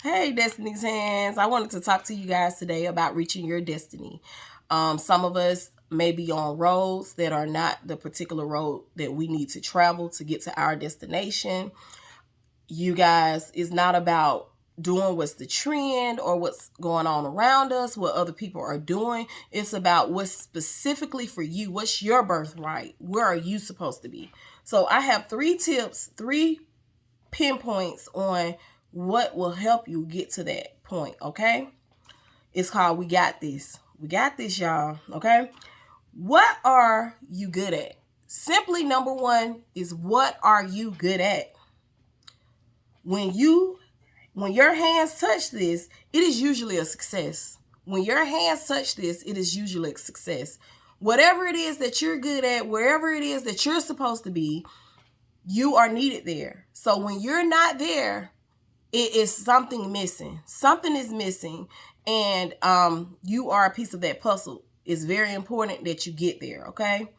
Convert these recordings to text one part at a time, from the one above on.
Hey, Destiny's Hands. I wanted to talk to you guys today about reaching your destiny. Some of us may be on roads that are not the particular road that we need to travel to get to our destination. You guys, it's not about doing what's the trend or what's going on around us, what other people are doing. It's about what's specifically for you. What's your birthright? Where are you supposed to be? So I have 3 tips, 3 pinpoints on what will help you get to that point, okay? It's called We Got This. We got this, y'all, okay? What are you good at? Simply, number one is what are you good at? When you when your hands touch this, it is usually a success. When your hands touch this, it is usually a success. Whatever it is that you're good at, wherever it is that you're supposed to be, you are needed there. So when you're not there, it is something missing. Something is missing, and you are a piece of that puzzle. It's very important that you get there, okay?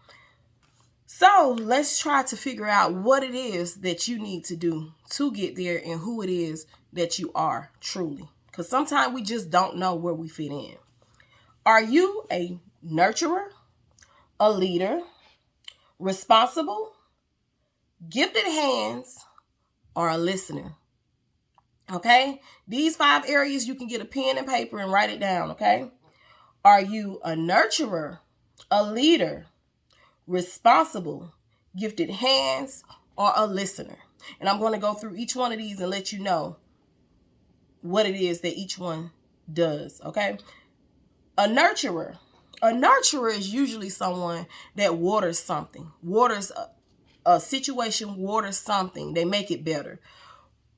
So let's try to figure out what it is that you need to do to get there and who it is that you are truly. Because sometimes we just don't know where we fit in. Are you a nurturer, a leader, responsible, gifted hands, or a listener? Okay? These 5 areas, you can get a pen and paper and write it down, okay? Are you a nurturer, a leader, responsible, gifted hands, or a listener? And I'm going to go through each one of these and let you know what it is that each one does, okay? A nurturer. A nurturer is usually someone that waters something, waters a situation, waters something. They make it better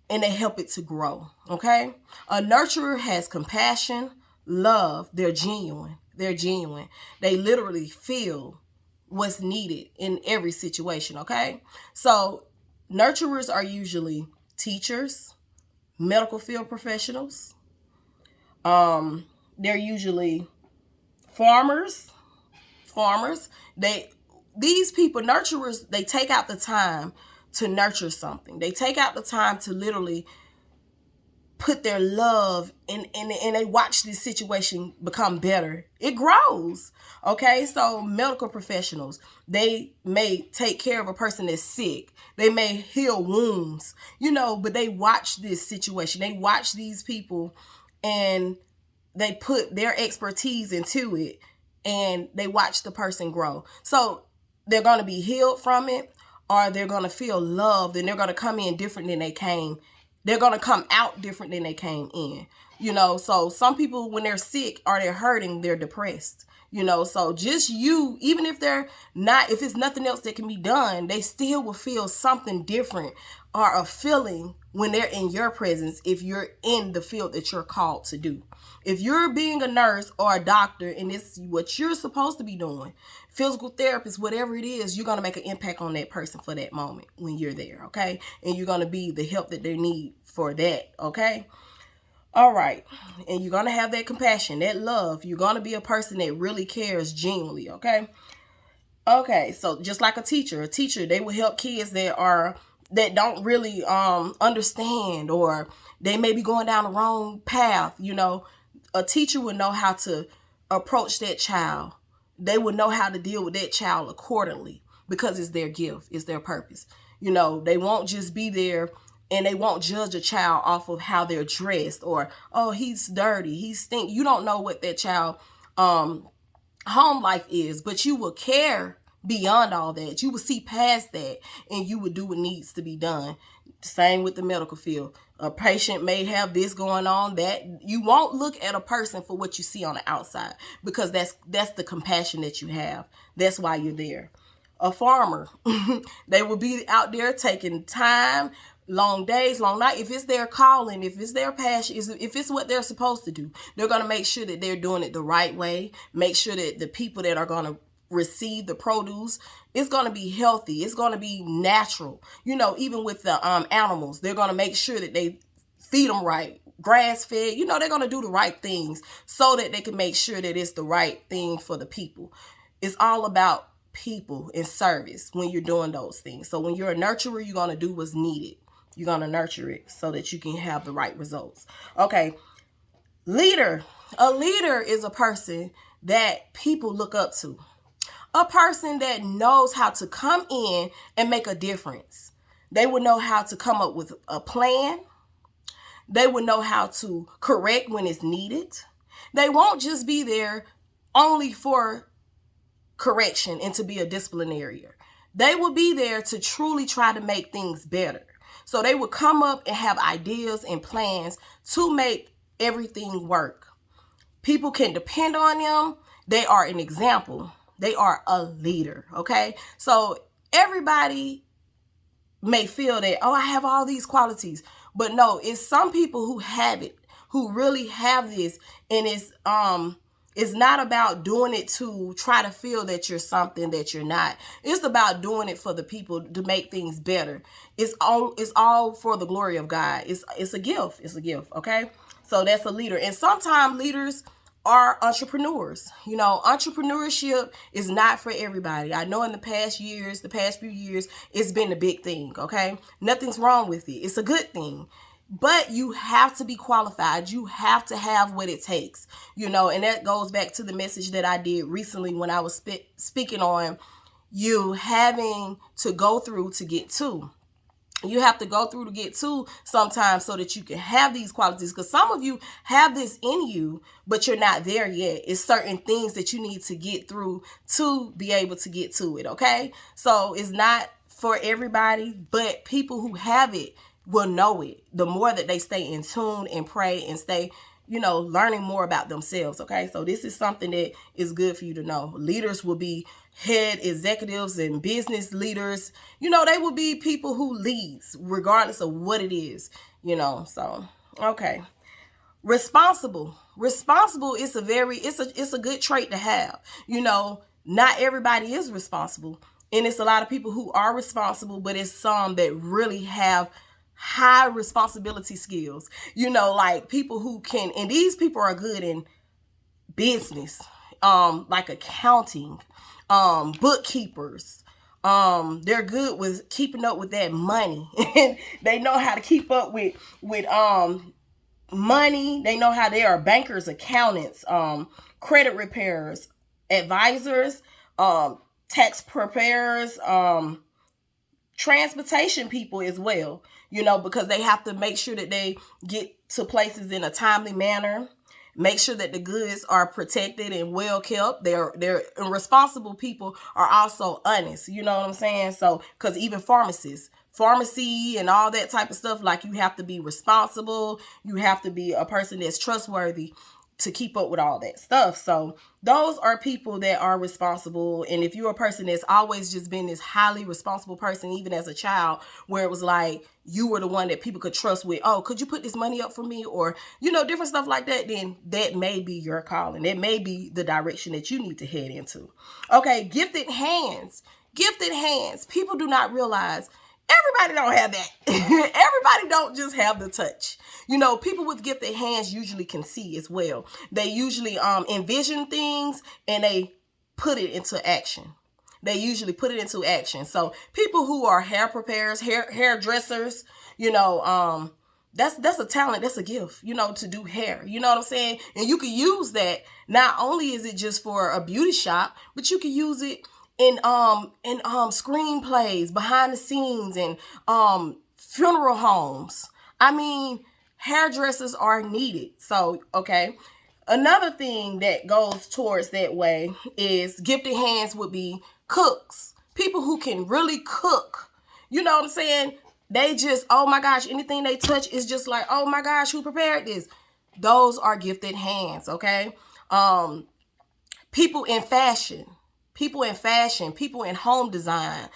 and they help it to grow, okay? A nurturer has compassion, love. They're genuine. They're genuine. They literally feel what's needed in every situation, okay? So nurturers are usually teachers, medical field professionals. They're usually farmers. Farmers. These people, nurturers, they take out the time to nurture something. They take out the time to literally put their love in and they watch this situation become better. It grows. Okay, so medical professionals, they may take care of a person that's sick. They may heal wounds, but they watch this situation. They watch these people and they put their expertise into it and they watch the person grow. So they're going to be healed from it, or they're going to feel loved, and they're going to come in different than they came. They're going to come out different than they came in. So some people, when they're sick or they're hurting, they're depressed. So just even if they're not, if it's nothing else that can be done, they still will feel something different or a feeling when they're in your presence if you're in the field that you're called to do. If you're being a nurse or a doctor and it's what you're supposed to be doing, physical therapist, whatever it is, you're going to make an impact on that person for that moment when you're there, okay? And you're going to be the help that they need for that, okay? All right. And you're going to have that compassion, that love. You're going to be a person that really cares genuinely, okay? Okay, so just like a teacher, they will help kids that don't really understand, or they may be going down the wrong path. A teacher would know how to approach that child. They would know how to deal with that child accordingly because it's their gift, it's their purpose. They won't just be there and they won't judge a child off of how they're dressed, or, oh, he's dirty, he stink. You don't know what that child home life is, but you will care beyond all that. You will see past that and you would do what needs to be done. Same with the medical field. A patient may have this going on, that you won't look at a person for what you see on the outside, because that's the compassion that you have. That's why you're there. A farmer, they will be out there taking time, long days, long night. If it's their calling, if it's their passion, if it's what they're supposed to do, they're going to make sure that they're doing it the right way. Make sure that the people that are going to receive the produce, it's going to be healthy. It's going to be natural. Even with the animals, they're going to make sure that they feed them right, grass fed. They're going to do the right things so that they can make sure that it's the right thing for the people. It's all about people and service when you're doing those things. So when you're a nurturer, you're going to do what's needed You're going to nurture it so that you can have the right results. Okay. Leader. A leader is a person that people look up to. A person that knows how to come in and make a difference. They will know how to come up with a plan. They will know how to correct when it's needed. They won't just be there only for correction and to be a disciplinarian. They will be there to truly try to make things better. So they will come up and have ideas and plans to make everything work. People can depend on them. They are an example. They are a leader, okay? So everybody may feel that, oh, I have all these qualities. But no, it's some people who have it, who really have this. And it's not about doing it to try to feel that you're something that you're not. It's about doing it for the people to make things better. It's all for the glory of God. It's a gift. It's a gift, okay? So that's a leader. And sometimes leaders are entrepreneurs. You know, entrepreneurship is not for everybody. I know in the past few years, it's been a big thing, okay? Nothing's wrong with it. It's a good thing. But you have to be qualified. You have to have what it takes, you know, and that goes back to the message that I did recently when I was speaking on you having to go through to get to. You have to go through to get to sometimes so that you can have these qualities. Because some of you have this in you, but you're not there yet. It's certain things that you need to get through to be able to get to it, okay? So it's not for everybody, but people who have it will know it. The more that they stay in tune and pray and stay, you know, learning more about themselves, okay? So this is something that is good for you to know. Leaders will be head executives and business leaders. You know, they will be people who leads regardless of what it is, you know. So, okay. Responsible is it's a good trait to have. You know, not everybody is responsible. And it's a lot of people who are responsible, but it's some that really have high responsibility skills, you know, like people who can, and these people are good in business, like accounting, bookkeepers. They're good with keeping up with that money. And they know how to keep up with money. They know how they are bankers, accountants, credit repairers, advisors, tax preparers, transportation people as well, you know, because they have to make sure that they get to places in a timely manner, make sure that the goods are protected and well kept. They're responsible people are also honest, you know what I'm saying? So, because even pharmacy and all that type of stuff, like you have to be responsible, you have to be a person that's trustworthy to keep up with all that stuff. So those are people that are responsible. And if you're a person that's always just been this highly responsible person, even as a child, where it was like you were the one that people could trust with, oh, could you put this money up for me? Or, you know, different stuff like that, then that may be your calling. That may be the direction that you need to head into. Okay, gifted hands. Gifted hands. People do not realize everybody don't have that. Everybody don't just have the touch. You know, people with gifted hands usually can see as well. They usually envision things and they put it into action. They usually put it into action. So people who are hair preparers, hairdressers, you know, that's a talent, that's a gift, you know, to do hair. You know what I'm saying? And you can use that. Not only is it just for a beauty shop, but you can use it in screenplays, behind the scenes, and funeral homes. I mean, hairdressers are needed. So, okay. Another thing that goes towards that way is gifted hands would be cooks. People who can really cook. You know what I'm saying? They just, oh my gosh, anything they touch is just like, oh my gosh, who prepared this? Those are gifted hands, okay? People in fashion, people in home design,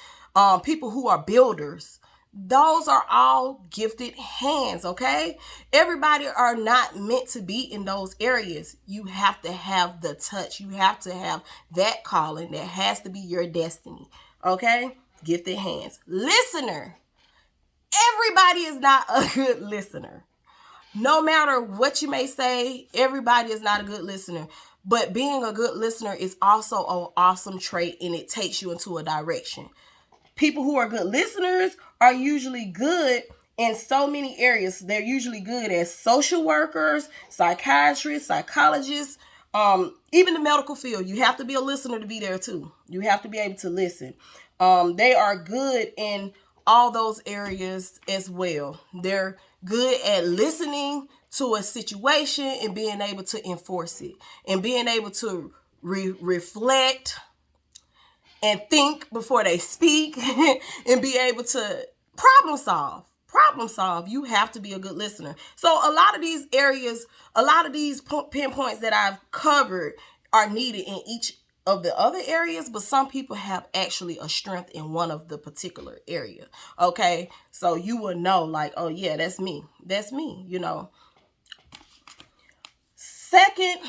people who are builders. Those are all gifted hands, okay? Everybody are not meant to be in those areas. You have to have the touch. You have to have that calling. That has to be your destiny, okay? Gifted hands. Listener. Everybody is not a good listener. No matter what you may say, everybody is not a good listener. But being a good listener is also an awesome trait, and it takes you into a direction. People who are good listeners are usually good in so many areas. They're usually good as social workers, psychiatrists, psychologists, even the medical field. You have to be a listener to be there too. You have to be able to listen. They are good in all those areas as well. They're good at listening to a situation and being able to enforce it and being able to reflect and think before they speak and be able to problem solve. You have to be a good listener. So a lot of these areas, a lot of these pinpoints that I've covered are needed in each of the other areas, but some people have actually a strength in one of the particular area. Okay, so you will know, like, oh yeah, that's me, you know. Second,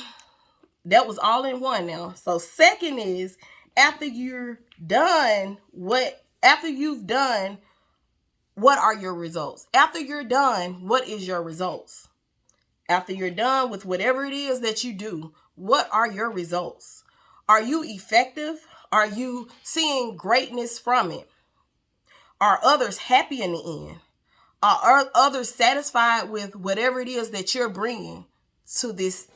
that was all in one now. So second is, after you've done, what are your results? After you're done, what is your results? After you're done with whatever it is that you do, what are your results? Are you effective? Are you seeing greatness from it? Are others happy in the end? Are others satisfied with whatever it is that you're bringing to this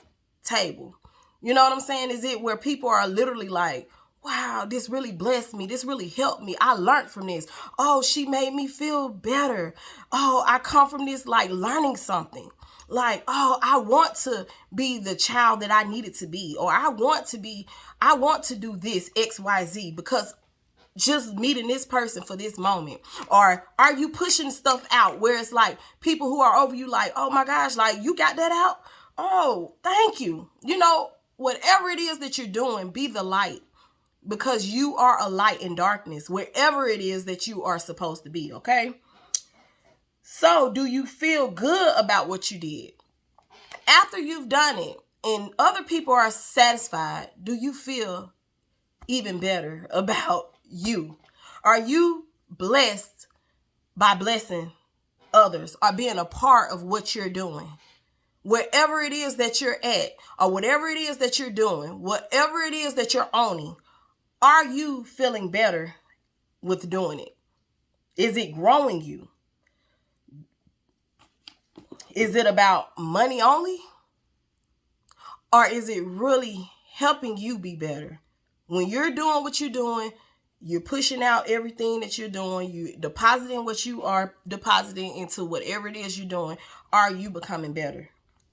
table? You know what I'm saying? Is it where people are literally like, wow, this really blessed me. This really helped me. I learned from this. Oh, she made me feel better. Oh, I come from this like learning something. Like, oh, I want to be the child that I needed to be. Or I want to do this XYZ because just meeting this person for this moment. Or are you pushing stuff out where it's like people who are over you like, oh my gosh, like you got that out? Oh, thank you. You know, whatever it is that you're doing, be the light. Because you are a light in darkness, wherever it is that you are supposed to be, okay? So, do you feel good about what you did? After you've done it and other people are satisfied, do you feel even better about you? Are you blessed by blessing others or being a part of what you're doing? Wherever it is that you're at, or whatever it is that you're doing, whatever it is that you're owning, are you feeling better with doing it? Is it growing you? Is it about money only? Or is it really helping you be better? When you're doing what you're doing, you're pushing out everything that you're doing, you're depositing what you are depositing into whatever it is you're doing, are you becoming better?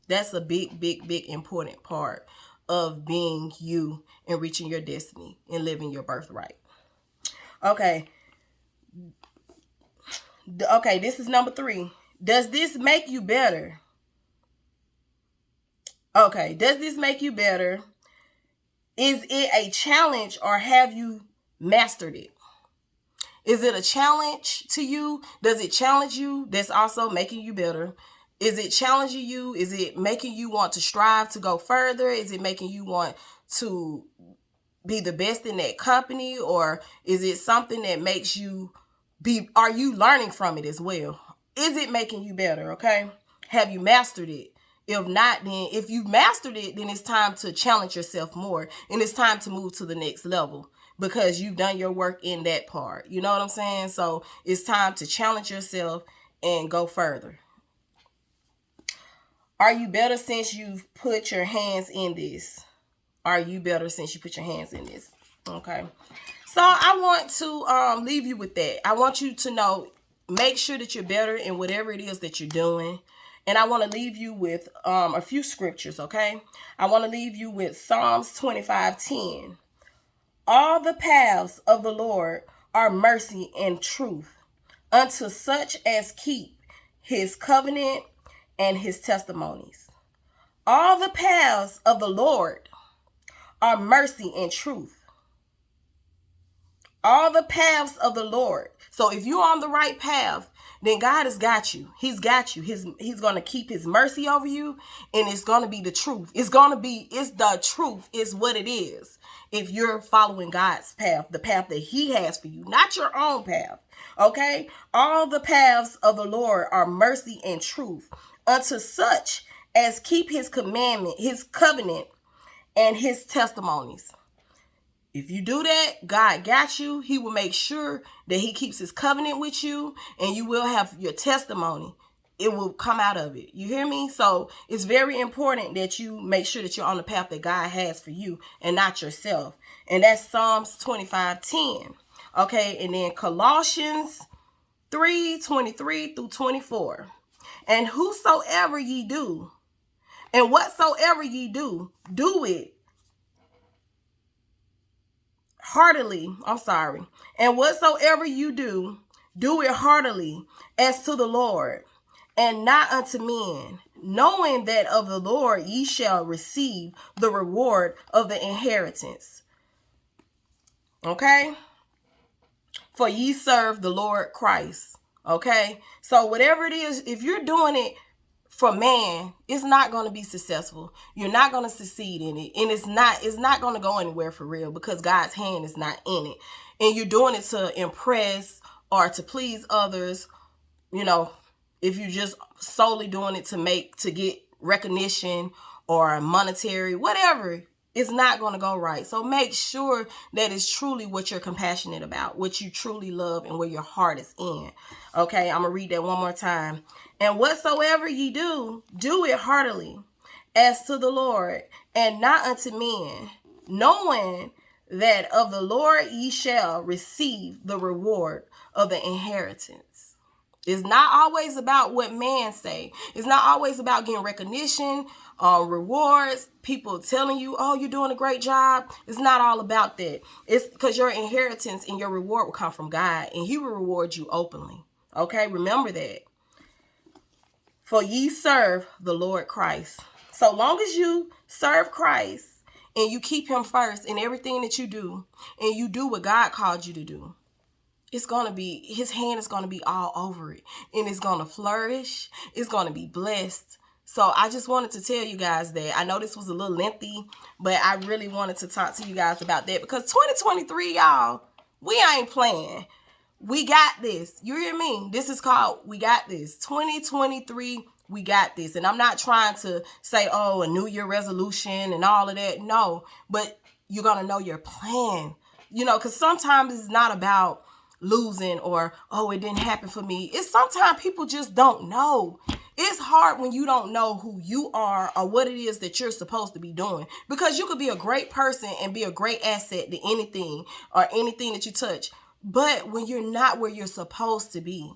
That's a big, big, big important part of being you and reaching your destiny and living your birthright. Okay, this is number 3. Does this make you better? Okay, does this make you better? Is it a challenge or have you mastered it? Is it a challenge to you? Does it challenge you? That's also making you better. Is it challenging you? Is it making you want to strive to go further? Is it making you want to be the best in that company? Or is it something that makes you are you learning from it as well? Is it making you better? Okay. Have you mastered it? If not, then if you've mastered it, then it's time to challenge yourself more. And it's time to move to the next level because you've done your work in that part. You know what I'm saying? So it's time to challenge yourself and go further. Are you better since you've put your hands in this? Are you better since you put your hands in this? Okay. So I want to leave you with that. I want you to know, make sure that you're better in whatever it is that you're doing. And I want to leave you with a few scriptures, okay? I want to leave you with Psalms 25:10. All the paths of the Lord are mercy and truth unto such as keep his covenant and his testimonies. All the paths of the Lord are mercy and truth. All the paths of the Lord. So if you're on the right path, then God has got you. He's got you. He's going to keep his mercy over you, and it's going to be the truth. It's the truth is what it is. If you're following God's path, the path that he has for you, not your own path. Okay? All the paths of the Lord are mercy and truth unto such as keep his commandment, his covenant, and his testimonies. If you do that, God got you. He will make sure that he keeps his covenant with you, and you will have your testimony. It will come out of it. You hear me? So it's very important that you make sure that you're on the path that God has for you and not yourself. And that's Psalms 25:10. Okay, and then Colossians 3:23 through 24. And whosoever ye do, and whatsoever ye do, do it heartily. And whatsoever you do, do it heartily as to the Lord, and not unto men, knowing that of the Lord ye shall receive the reward of the inheritance. Okay? For ye serve the Lord Christ. Okay? So whatever it is, if you're doing it for man, it's not going to be successful. You're not going to succeed in it. And it's not going to go anywhere for real, because God's hand is not in it. And you're doing it to impress or to please others. You know, if you're just solely doing it to get recognition or monetary, whatever, it's not going to go right. So make sure that it's truly what you're compassionate about, what you truly love, and where your heart is in. Okay, I'm going to read that one more time. And whatsoever ye do, do it heartily, as to the Lord, and not unto men, knowing that of the Lord ye shall receive the reward of the inheritance. It's not always about what man say. It's not always about getting recognition, rewards, people telling you, oh, you're doing a great job. It's not all about that. It's because your inheritance and your reward will come from God, and he will reward you openly. Okay, remember that. For ye serve the Lord Christ. So long as you serve Christ and you keep him first in everything that you do, and you do what God called you to do, it's going to be, his hand is going to be all over it, and it's going to flourish. It's going to be blessed. So I just wanted to tell you guys that. I know this was a little lengthy, but I really wanted to talk to you guys about that, because 2023, y'all, we ain't playing. We got this. You hear me? This is called We Got This. 2023, we got this. And I'm not trying to say, oh, a New Year resolution and all of that. No, but you're going to know your plan. You know, because sometimes it's not about losing or, oh, it didn't happen for me. It's sometimes people just don't know. It's hard when you don't know who you are or what it is that you're supposed to be doing, because you could be a great person and be a great asset to anything or anything that you touch. But when you're not where you're supposed to be,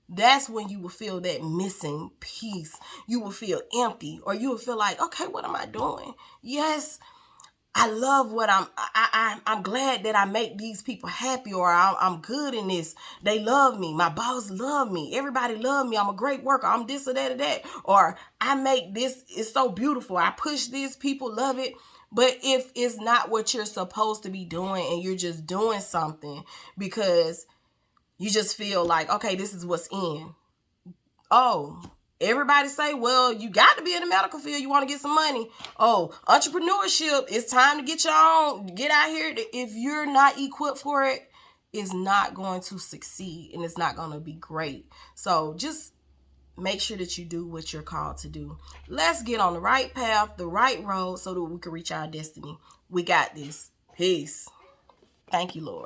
that's when you will feel that missing piece. You will feel empty, or you will feel like, okay, what am I doing? Yes, I love what I'm glad that I make these people happy, or I'm good in this. They love me. My boss love me. Everybody love me. I'm a great worker. I'm this or that or that. Or I make this. It's so beautiful. I push this. People love it. But if it's not what you're supposed to be doing, and you're just doing something because you just feel like, okay, this is what's in. Oh, everybody say, well, you got to be in the medical field. You want to get some money. Oh, entrepreneurship, it's time to get your own. Get out here. If you're not equipped for it, it's not going to succeed, and it's not going to be great. So just make sure that you do what you're called to do. Let's get on the right path, the right road, so that we can reach our destiny. We got this. Peace. Thank you, Lord.